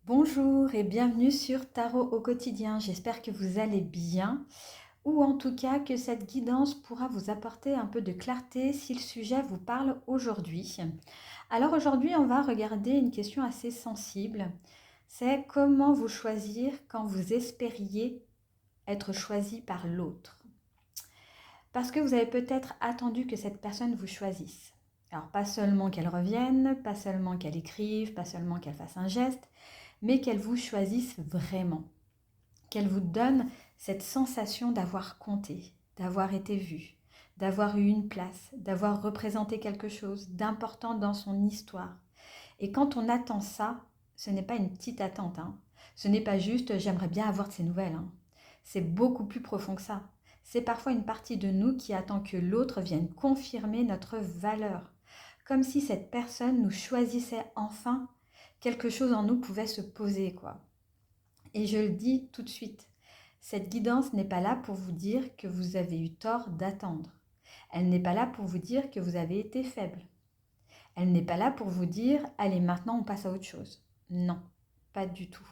Bonjour et bienvenue sur Tarot au quotidien. J'espère que vous allez bien ou en tout cas que cette guidance pourra vous apporter un peu de clarté si le sujet vous parle aujourd'hui. Alors aujourd'hui, on va regarder une question assez sensible. C'est comment vous choisir quand vous espériez être choisi par l'autre. Parce que vous avez peut-être attendu que cette personne vous choisisse. Alors pas seulement qu'elle revienne, pas seulement qu'elle écrive, pas seulement qu'elle fasse un geste, mais qu'elle vous choisisse vraiment, qu'elle vous donne cette sensation d'avoir compté, d'avoir été vu, d'avoir eu une place, d'avoir représenté quelque chose d'important dans son histoire. Et quand on attend ça, ce n'est pas une petite attente, hein. Ce n'est pas juste j'aimerais bien avoir de ces nouvelles, hein. C'est beaucoup plus profond que ça. C'est parfois une partie de nous qui attend que l'autre vienne confirmer notre valeur, comme si cette personne nous choisissait enfin, quelque chose en nous pouvait se poser, quoi. Et je le dis tout de suite, cette guidance n'est pas là pour vous dire que vous avez eu tort d'attendre. Elle n'est pas là pour vous dire que vous avez été faible. Elle n'est pas là pour vous dire allez, maintenant on passe à autre chose. Non, pas du tout.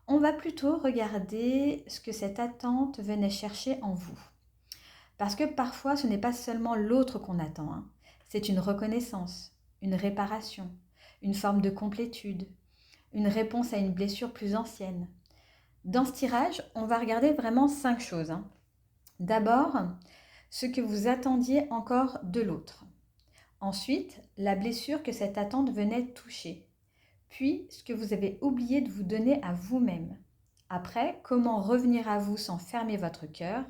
On va plutôt regarder ce que cette attente venait chercher en vous. Parce que parfois ce n'est pas seulement l'autre qu'on attend, hein. C'est une reconnaissance, une réparation, une forme de complétude, une réponse à une blessure plus ancienne. Dans ce tirage, on va regarder vraiment 5 choses, hein. D'abord, ce que vous attendiez encore de l'autre. Ensuite, la blessure que cette attente venait toucher. Puis, ce que vous avez oublié de vous donner à vous-même. Après, comment revenir à vous sans fermer votre cœur.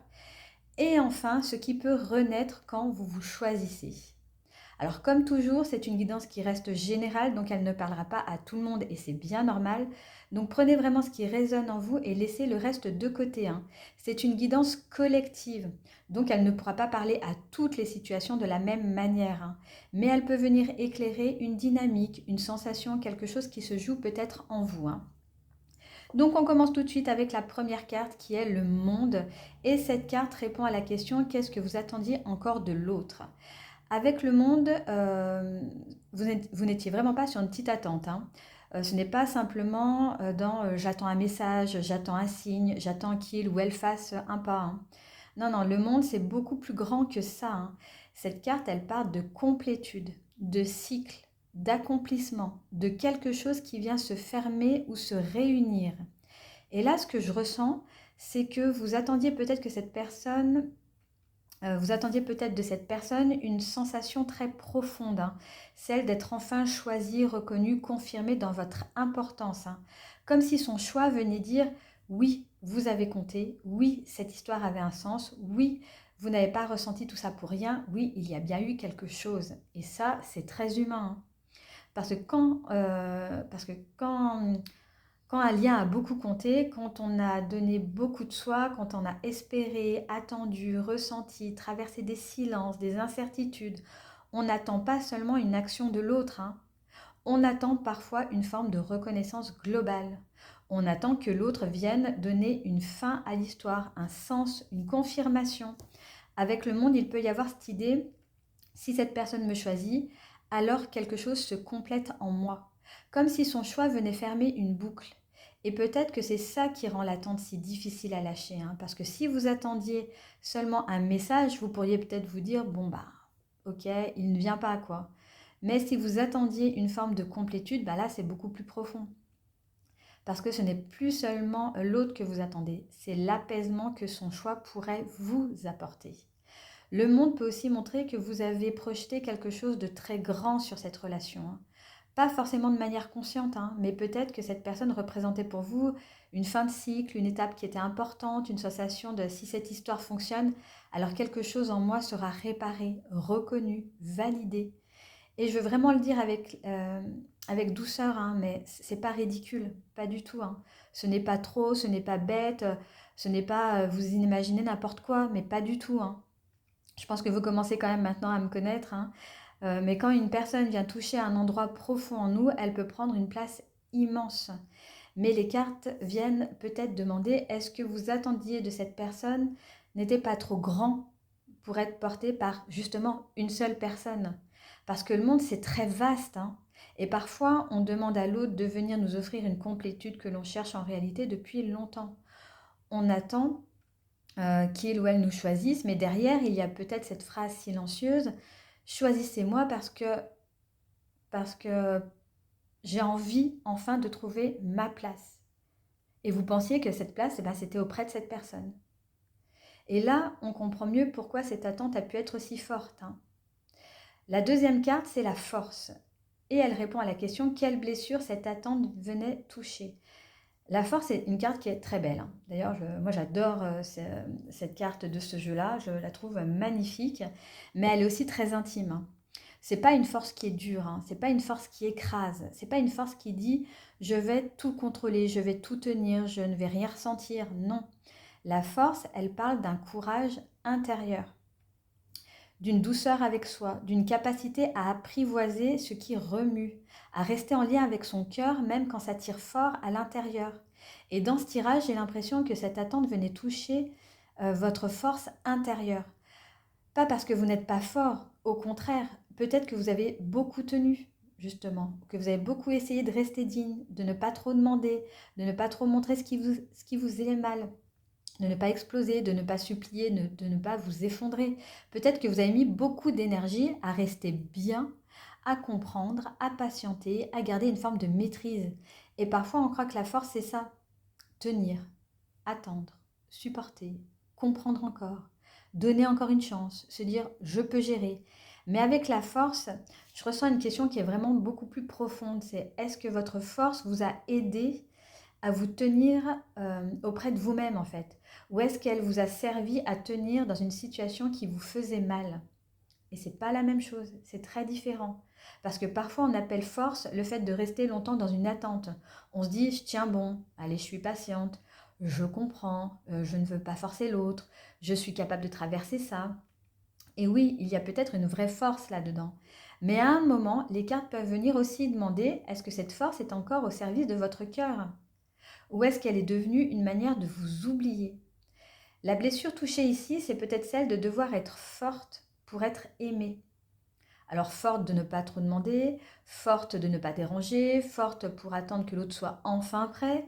Et enfin, ce qui peut renaître quand vous vous choisissez. Alors comme toujours, c'est une guidance qui reste générale, donc elle ne parlera pas à tout le monde et c'est bien normal. Donc prenez vraiment ce qui résonne en vous et laissez le reste de côté, hein. C'est une guidance collective, donc elle ne pourra pas parler à toutes les situations de la même manière, hein. Mais elle peut venir éclairer une dynamique, une sensation, quelque chose qui se joue peut-être en vous, hein. Donc on commence tout de suite avec la première carte qui est le monde. Et cette carte répond à la question qu'est-ce que vous attendiez encore de l'autre. Avec le monde, vous n'étiez vraiment pas sur une petite attente, hein. Ce n'est pas simplement dans j'attends un message, j'attends un signe, j'attends qu'il ou elle fasse un pas, hein. Non, non, le monde, c'est beaucoup plus grand que ça, hein. Cette carte, elle parle de complétude, de cycle, d'accomplissement, de quelque chose qui vient se fermer ou se réunir. Et là, ce que je ressens, c'est que vous attendiez peut-être que cette personne vous attendiez peut-être de cette personne une sensation très profonde, hein, celle d'être enfin choisi, reconnu, confirmé dans votre importance, hein. Comme si son choix venait dire oui, vous avez compté, oui, cette histoire avait un sens, oui, vous n'avez pas ressenti tout ça pour rien, oui, il y a bien eu quelque chose. Et ça, c'est très humain, hein. Parce que quand un lien a beaucoup compté, quand on a donné beaucoup de soi, quand on a espéré, attendu, ressenti, traversé des silences, des incertitudes, on n'attend pas seulement une action de l'autre, hein. On attend parfois une forme de reconnaissance globale. On attend que l'autre vienne donner une fin à l'histoire, un sens, une confirmation. Avec le monde, il peut y avoir cette idée, si cette personne me choisit, alors quelque chose se complète en moi. Comme si son choix venait fermer une boucle. Et peut-être que c'est ça qui rend l'attente si difficile à lâcher, hein, parce que si vous attendiez seulement un message, vous pourriez peut-être vous dire, bon bah, ok, il ne vient pas quoi. Mais si vous attendiez une forme de complétude, bah là c'est beaucoup plus profond. Parce que ce n'est plus seulement l'autre que vous attendez, c'est l'apaisement que son choix pourrait vous apporter. Le monde peut aussi montrer que vous avez projeté quelque chose de très grand sur cette relation, hein. Pas forcément de manière consciente, hein, mais peut-être que cette personne représentait pour vous une fin de cycle, une étape qui était importante, une sensation de si cette histoire fonctionne, alors quelque chose en moi sera réparé, reconnu, validé. Et je veux vraiment le dire avec douceur, hein, mais c'est pas ridicule, pas du tout, hein. Ce n'est pas trop, ce n'est pas bête, ce n'est pas vous imaginez n'importe quoi, mais pas du tout, hein. Je pense que vous commencez quand même maintenant à me connaître, hein. Mais quand une personne vient toucher un endroit profond en nous, elle peut prendre une place immense. Mais les cartes viennent peut-être demander est-ce que vous attendiez de cette personne n'était pas trop grand pour être porté par justement une seule personne. Parce que le monde c'est très vaste, hein. Et parfois, on demande à l'autre de venir nous offrir une complétude que l'on cherche en réalité depuis longtemps. On attend qu'il ou elle nous choisisse, mais derrière, il y a peut-être cette phrase silencieuse: choisissez-moi parce que j'ai envie enfin de trouver ma place. Et vous pensiez que cette place, c'était auprès de cette personne. Et là, on comprend mieux pourquoi cette attente a pu être si forte. La deuxième carte, c'est la force. Et elle répond à la question: quelle blessure cette attente venait toucher? La force est une carte qui est très belle. D'ailleurs, moi j'adore cette carte de ce jeu-là, je la trouve magnifique, mais elle est aussi très intime. C'est pas une force qui est dure, c'est pas une force qui écrase, c'est pas une force qui dit je vais tout contrôler, je vais tout tenir, je ne vais rien ressentir. Non. La force, elle parle d'un courage intérieur, d'une douceur avec soi, d'une capacité à apprivoiser ce qui remue, à rester en lien avec son cœur même quand ça tire fort à l'intérieur. Et dans ce tirage, j'ai l'impression que cette attente venait toucher votre force intérieure. Pas parce que vous n'êtes pas fort, au contraire, peut-être que vous avez beaucoup tenu, justement, que vous avez beaucoup essayé de rester digne, de ne pas trop demander, de ne pas trop montrer ce qui vous est mal, de ne pas exploser, de ne pas supplier, de ne pas vous effondrer. Peut-être que vous avez mis beaucoup d'énergie à rester bien, à comprendre, à patienter, à garder une forme de maîtrise. Et parfois, on croit que la force, c'est ça: tenir, attendre, supporter, comprendre encore, donner encore une chance, se dire je peux gérer. Mais avec la force, je ressens une question qui est vraiment beaucoup plus profonde. C'est: est-ce que votre force vous a aidé à vous tenir auprès de vous-même en fait? Ou est-ce qu'elle vous a servi à tenir dans une situation qui vous faisait mal? Et c'est pas la même chose, c'est très différent. Parce que parfois on appelle force le fait de rester longtemps dans une attente. On se dit je tiens bon, allez je suis patiente, je comprends, je ne veux pas forcer l'autre, je suis capable de traverser ça. Et oui, il y a peut-être une vraie force là-dedans. Mais à un moment, les cartes peuvent venir aussi demander: est-ce que cette force est encore au service de votre cœur? Ou est-ce qu'elle est devenue une manière de vous oublier? La blessure touchée ici, c'est peut-être celle de devoir être forte pour être aimée. Alors forte de ne pas trop demander, forte de ne pas déranger, forte pour attendre que l'autre soit enfin prêt,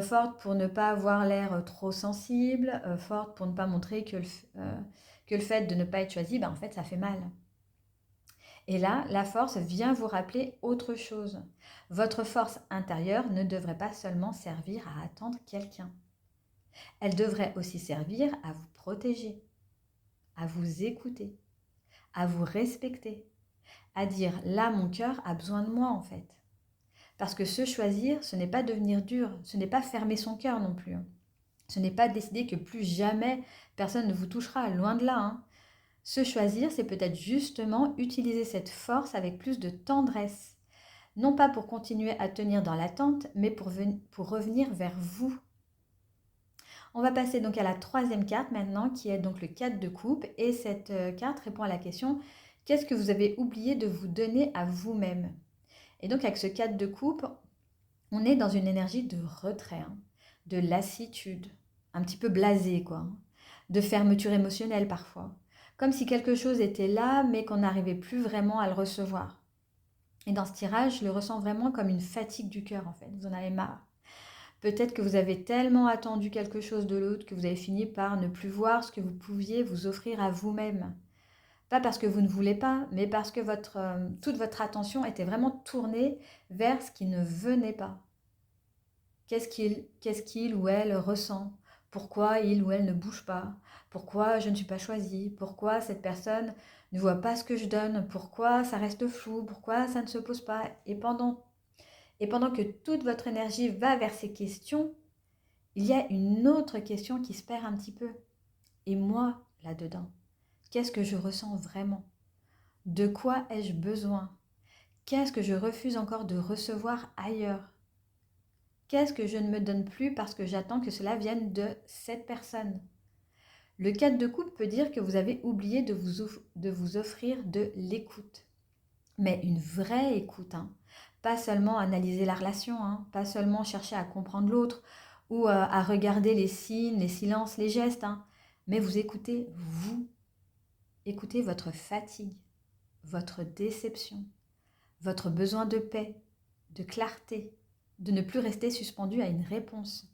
forte pour ne pas avoir l'air trop sensible, forte pour ne pas montrer que le fait de ne pas être choisi, en fait, ça fait mal. Et là, la force vient vous rappeler autre chose. Votre force intérieure ne devrait pas seulement servir à attendre quelqu'un. Elle devrait aussi servir à vous protéger, à vous écouter, à vous respecter, à dire là mon cœur a besoin de moi en fait. Parce que se choisir, ce n'est pas devenir dur, ce n'est pas fermer son cœur non plus. Ce n'est pas décider que plus jamais personne ne vous touchera, loin de là. Se choisir, c'est peut-être justement utiliser cette force avec plus de tendresse. Non pas pour continuer à tenir dans l'attente, mais pour revenir vers vous. On va passer donc à la troisième carte maintenant, qui est donc le 4 de coupe. Et cette carte répond à la question: qu'est-ce que vous avez oublié de vous donner à vous-même? Et donc avec ce 4 de coupe, on est dans une énergie de retrait, de lassitude, un petit peu blasé quoi, de fermeture émotionnelle parfois. Comme si quelque chose était là, mais qu'on n'arrivait plus vraiment à le recevoir. Et dans ce tirage, je le ressens vraiment comme une fatigue du cœur en fait. Vous en avez marre. Peut-être que vous avez tellement attendu quelque chose de l'autre que vous avez fini par ne plus voir ce que vous pouviez vous offrir à vous-même. Pas parce que vous ne voulez pas, mais parce que toute votre attention était vraiment tournée vers ce qui ne venait pas. Qu'est-ce qu'il ou elle ressent? Pourquoi il ou elle ne bouge pas? Pourquoi je ne suis pas choisie? Pourquoi cette personne ne voit pas ce que je donne? Pourquoi ça reste flou? Pourquoi ça ne se pose pas? Et pendant que toute votre énergie va vers ces questions, il y a une autre question qui se perd un petit peu. Et moi, là-dedans, qu'est-ce que je ressens vraiment? De quoi ai-je besoin? Qu'est-ce que je refuse encore de recevoir ailleurs? Qu'est-ce que je ne me donne plus parce que j'attends que cela vienne de cette personne? Le 4 de coupe peut dire que vous avez oublié de vous offrir de l'écoute. Mais une vraie écoute, Pas seulement analyser la relation, pas seulement chercher à comprendre l'autre ou à regarder les signes, les silences, les gestes, mais vous écoutez vous. Écoutez votre fatigue, votre déception, votre besoin de paix, de clarté, de ne plus rester suspendu à une réponse.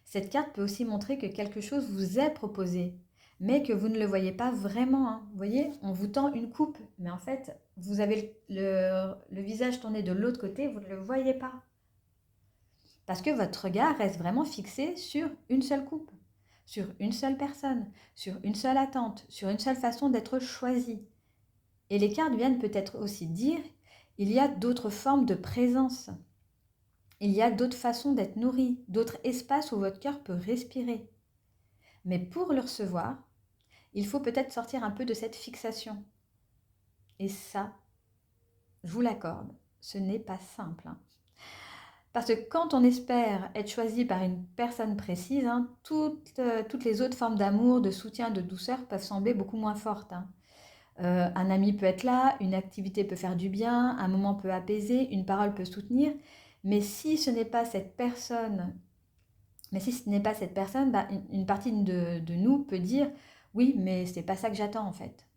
Cette carte peut aussi montrer que quelque chose vous est proposé, mais que vous ne le voyez pas vraiment, hein. Vous voyez, on vous tend une coupe, mais en fait, vous avez le visage tourné de l'autre côté, vous ne le voyez pas. Parce que votre regard reste vraiment fixé sur une seule coupe, sur une seule personne, sur une seule attente, sur une seule façon d'être choisi. Et les cartes viennent peut-être aussi dire, il y a d'autres formes de présence. Il y a d'autres façons d'être nourri, d'autres espaces où votre cœur peut respirer. Mais pour le recevoir, il faut peut-être sortir un peu de cette fixation. Et ça, je vous l'accorde, ce n'est pas simple, hein. Parce que quand on espère être choisi par une personne précise, hein, toutes les autres formes d'amour, de soutien, de douceur peuvent sembler beaucoup moins fortes, hein. Un ami peut être là, une activité peut faire du bien, un moment peut apaiser, une parole peut soutenir. Mais si ce n'est pas cette personne, bah, une partie de nous peut dire oui, mais c'est pas ça que j'attends en fait.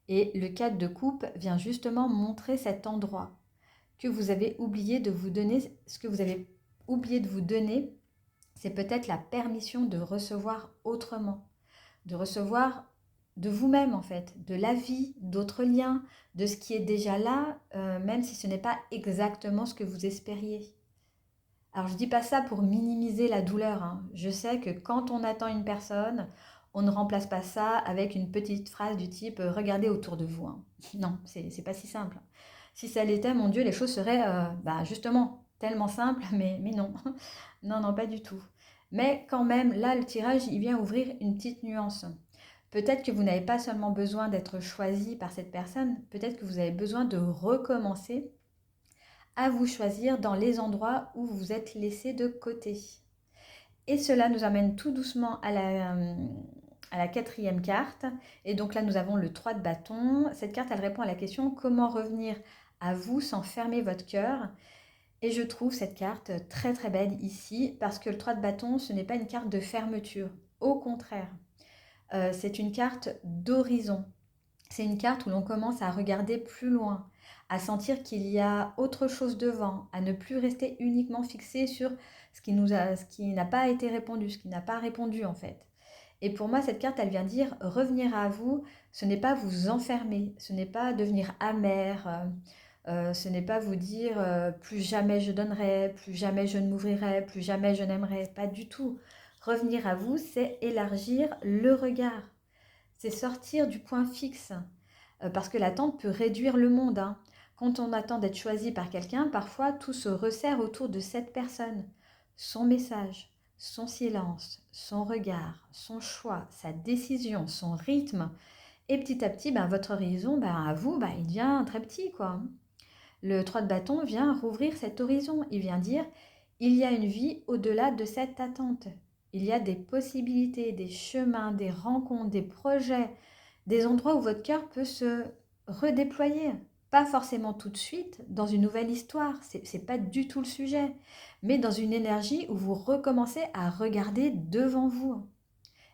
Et le 4 de coupe vient justement montrer cet endroit que vous avez oublié de vous donner. Ce que vous avez oublié de vous donner, c'est peut-être la permission de recevoir autrement, de recevoir de vous-même en fait, de la vie, d'autres liens, de ce qui est déjà là, même si ce n'est pas exactement ce que vous espériez. Alors je ne dis pas ça pour minimiser la douleur, hein. Je sais que quand on attend une personne, on ne remplace pas ça avec une petite phrase du type regardez autour de vous, hein. Non, c'est pas si simple. Si ça l'était, mon Dieu, les choses seraient bah, justement tellement simples, mais non. Non, non, pas du tout. Mais quand même, là, le tirage, il vient ouvrir une petite nuance. Peut-être que vous n'avez pas seulement besoin d'être choisi par cette personne, peut-être que vous avez besoin de recommencer à vous choisir dans les endroits où vous vous êtes laissé de côté. Et cela nous amène tout doucement à la quatrième carte. Et donc là, nous avons le 3 de bâton. Cette carte, elle répond à la question comment revenir à vous sans fermer votre cœur. Et je trouve cette carte très très belle ici parce que le 3 de bâton, ce n'est pas une carte de fermeture. Au contraire, c'est une carte d'horizon. C'est une carte où l'on commence à regarder plus loin, à sentir qu'il y a autre chose devant, à ne plus rester uniquement fixé sur ce qui n'a pas été répondu, ce qui n'a pas répondu en fait. Et pour moi, cette carte, elle vient dire revenir à vous, ce n'est pas vous enfermer, ce n'est pas devenir amer, ce n'est pas vous dire plus jamais je donnerai, plus jamais je ne m'ouvrirai, plus jamais je n'aimerai, pas du tout. Revenir à vous, c'est élargir le regard. C'est sortir du point fixe, parce que l'attente peut réduire le monde, hein. Quand on attend d'être choisi par quelqu'un, parfois tout se resserre autour de cette personne. Son message, son silence, son regard, son choix, sa décision, son rythme. Et petit à petit, ben, votre horizon, ben, à vous, ben, il devient très petit, quoi. Le 3 de bâton vient rouvrir cet horizon. Il vient dire, il y a une vie au-delà de cette attente. Il y a des possibilités, des chemins, des rencontres, des projets, des endroits où votre cœur peut se redéployer. Pas forcément tout de suite, dans une nouvelle histoire, c'est pas du tout le sujet, mais dans une énergie où vous recommencez à regarder devant vous.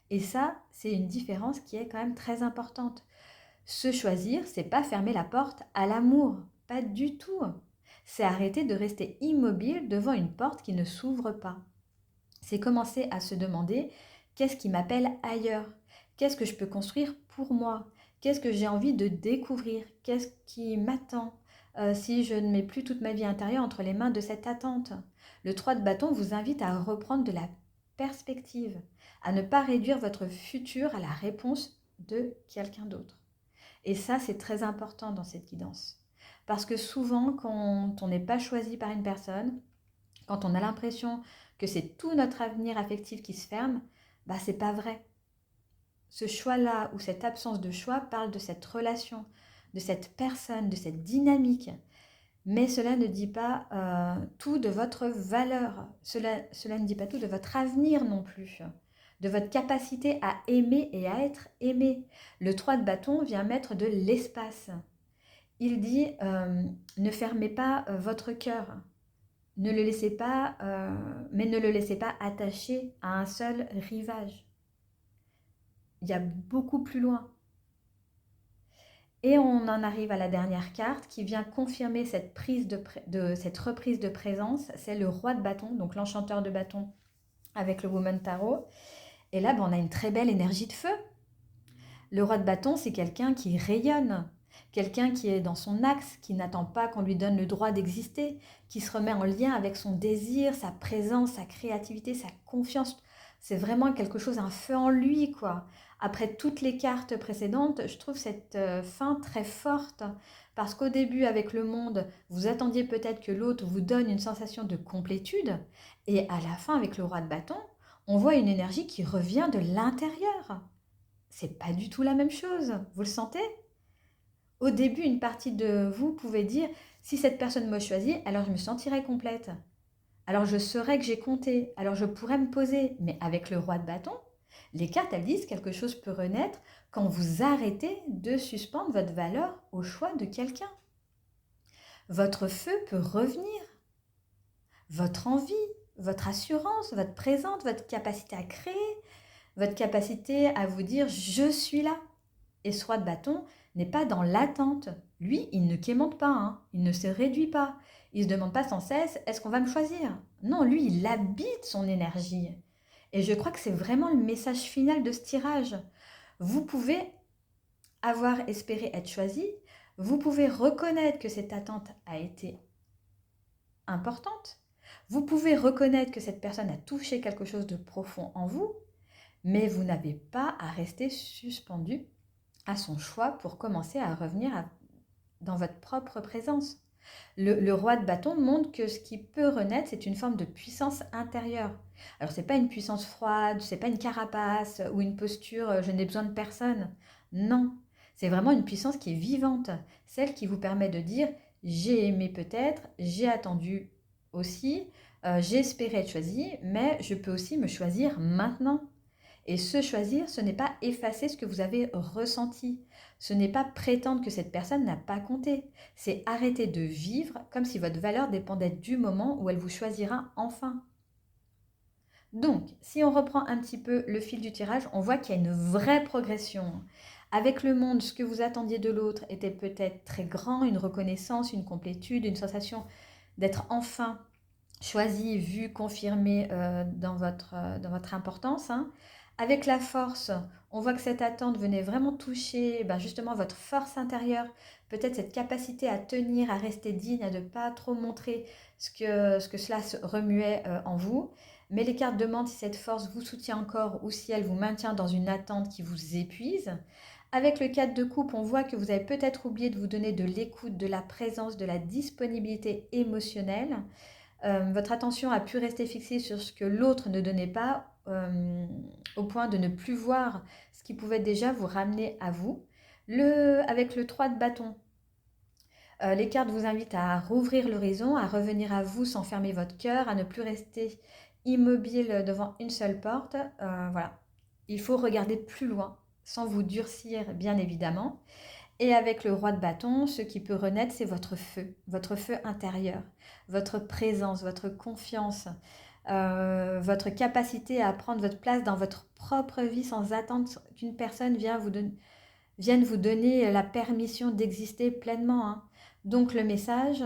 Et ça, c'est une différence qui est quand même très importante. Se choisir, c'est pas fermer la porte à l'amour, pas du tout. C'est arrêter de rester immobile devant une porte qui ne s'ouvre pas. C'est commencer à se demander qu'est-ce qui m'appelle ailleurs? Qu'est-ce que je peux construire pour moi? Qu'est-ce que j'ai envie de découvrir? Qu'est-ce qui m'attend si je ne mets plus toute ma vie intérieure entre les mains de cette attente? Le 3 de bâton vous invite à reprendre de la perspective, à ne pas réduire votre futur à la réponse de quelqu'un d'autre. Et ça, c'est très important dans cette guidance. Parce que souvent, quand on n'est pas choisi par une personne, quand on a l'impression que c'est tout notre avenir affectif qui se ferme, bah c'est pas vrai. Ce choix-là ou cette absence de choix parle de cette relation, de cette personne, de cette dynamique. Mais cela ne dit pas tout de votre valeur. Cela ne dit pas tout de votre avenir non plus, de votre capacité à aimer et à être aimé. Le 3 de bâton vient mettre de l'espace. Il dit ne fermez pas votre cœur. Ne le laissez pas, mais ne le laissez pas attaché à un seul rivage. Il y a beaucoup plus loin. Et on en arrive à la dernière carte qui vient confirmer cette cette reprise de présence. C'est le roi de bâton, donc l'enchanteur de bâton avec le Woman Tarot. Et là, on a une très belle énergie de feu. Le roi de bâton, c'est quelqu'un qui rayonne, quelqu'un qui est dans son axe, qui n'attend pas qu'on lui donne le droit d'exister, qui se remet en lien avec son désir, sa présence, sa créativité, sa confiance. C'est vraiment quelque chose, un feu en lui, quoi. Après toutes les cartes précédentes, je trouve cette fin très forte, parce qu'au début, avec le monde, vous attendiez peut-être que l'autre vous donne une sensation de complétude, et à la fin, avec le roi de bâton, on voit une énergie qui revient de l'intérieur. C'est pas du tout la même chose, vous le sentez? Au début, une partie de vous pouvait dire, si cette personne me choisit, alors je me sentirai complète. Alors je saurais que j'ai compté, alors je pourrais me poser. Mais avec le roi de bâton, les cartes, elles disent quelque chose peut renaître quand vous arrêtez de suspendre votre valeur au choix de quelqu'un. Votre feu peut revenir. Votre envie, votre assurance, votre présence, votre capacité à créer, votre capacité à vous dire je suis là. Et ce roi de bâton n'est pas dans l'attente. Lui, il ne quémande pas, hein. Il ne se réduit pas. Il ne se demande pas sans cesse est-ce qu'on va me choisir. Non, lui, il habite son énergie. Et je crois que c'est vraiment le message final de ce tirage. Vous pouvez avoir espéré être choisi, vous pouvez reconnaître que cette attente a été importante, vous pouvez reconnaître que cette personne a touché quelque chose de profond en vous, mais vous n'avez pas à rester suspendu à son choix pour commencer à revenir dans votre propre présence. Le roi de bâton montre que ce qui peut renaître, c'est une forme de puissance intérieure. Alors, ce n'est pas une puissance froide, ce n'est pas une carapace ou une posture je n'ai besoin de personne. Non, c'est vraiment une puissance qui est vivante, celle qui vous permet de dire j'ai aimé peut-être, j'ai attendu aussi, j'ai espéré être choisi, mais je peux aussi me choisir maintenant. Et se choisir, ce n'est pas effacer ce que vous avez ressenti. Ce n'est pas prétendre que cette personne n'a pas compté. C'est arrêter de vivre comme si votre valeur dépendait du moment où elle vous choisira enfin. Donc, si on reprend un petit peu le fil du tirage, on voit qu'il y a une vraie progression. Avec le monde, ce que vous attendiez de l'autre était peut-être très grand, une reconnaissance, une complétude, une sensation d'être enfin choisi, vu, confirmé dans votre importance. Hein. Avec la force, on voit que cette attente venait vraiment toucher justement votre force intérieure, peut-être cette capacité à tenir, à rester digne, à ne pas trop montrer ce que cela remuait en vous. Mais les cartes demandent si cette force vous soutient encore ou si elle vous maintient dans une attente qui vous épuise. Avec le 4 de coupe, on voit que vous avez peut-être oublié de vous donner de l'écoute, de la présence, de la disponibilité émotionnelle. Votre attention a pu rester fixée sur ce que l'autre ne donnait pas, au point de ne plus voir ce qui pouvait déjà vous ramener à vous. Avec le 3 de bâton, les cartes vous invitent à rouvrir l'horizon, à revenir à vous sans fermer votre cœur, à ne plus rester immobile devant une seule porte. Voilà. Il faut regarder plus loin, sans vous durcir bien évidemment. Et avec le roi de bâton, ce qui peut renaître, c'est votre feu intérieur, votre présence, votre confiance, votre capacité à prendre votre place dans votre propre vie sans attendre qu'une personne vienne vous donner la permission d'exister pleinement. Hein. Donc le message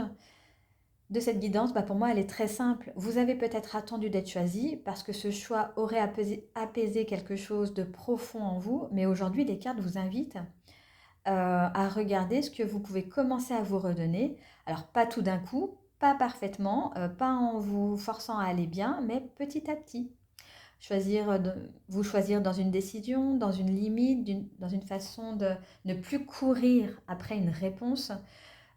de cette guidance, pour moi, elle est très simple. Vous avez peut-être attendu d'être choisi parce que ce choix aurait apaisé quelque chose de profond en vous, mais aujourd'hui, les cartes vous invitent à regarder ce que vous pouvez commencer à vous redonner. Alors, pas tout d'un coup, pas parfaitement, pas en vous forçant à aller bien, mais petit à petit. Vous choisir dans une décision, dans une limite, dans une façon de ne plus courir après une réponse,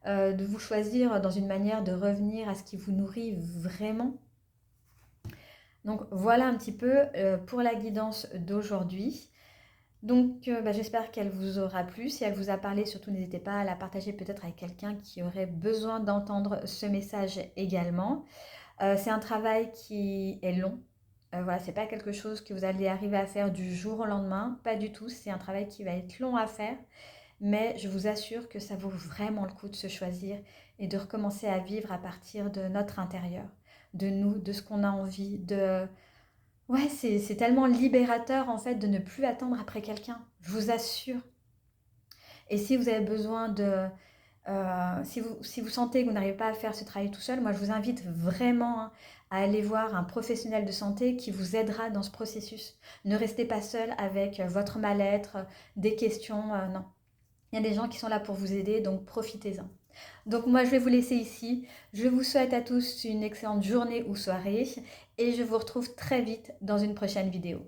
de vous choisir dans une manière de revenir à ce qui vous nourrit vraiment. Donc voilà un petit peu pour la guidance d'aujourd'hui. Donc j'espère qu'elle vous aura plu. Si elle vous a parlé, surtout n'hésitez pas à la partager peut-être avec quelqu'un qui aurait besoin d'entendre ce message également. C'est un travail qui est long. Voilà, c'est pas quelque chose que vous allez arriver à faire du jour au lendemain, pas du tout. C'est un travail qui va être long à faire, mais je vous assure que ça vaut vraiment le coup de se choisir et de recommencer à vivre à partir de notre intérieur, de nous, de ce qu'on a envie, Ouais, c'est tellement libérateur en fait de ne plus attendre après quelqu'un, je vous assure. Et si vous avez besoin de... si vous sentez que vous n'arrivez pas à faire ce travail tout seul, moi je vous invite vraiment hein, à aller voir un professionnel de santé qui vous aidera dans ce processus. Ne restez pas seul avec votre mal-être, des questions, non. Il y a des gens qui sont là pour vous aider, donc profitez-en. Donc moi je vais vous laisser ici. Je vous souhaite à tous une excellente journée ou soirée et je vous retrouve très vite dans une prochaine vidéo.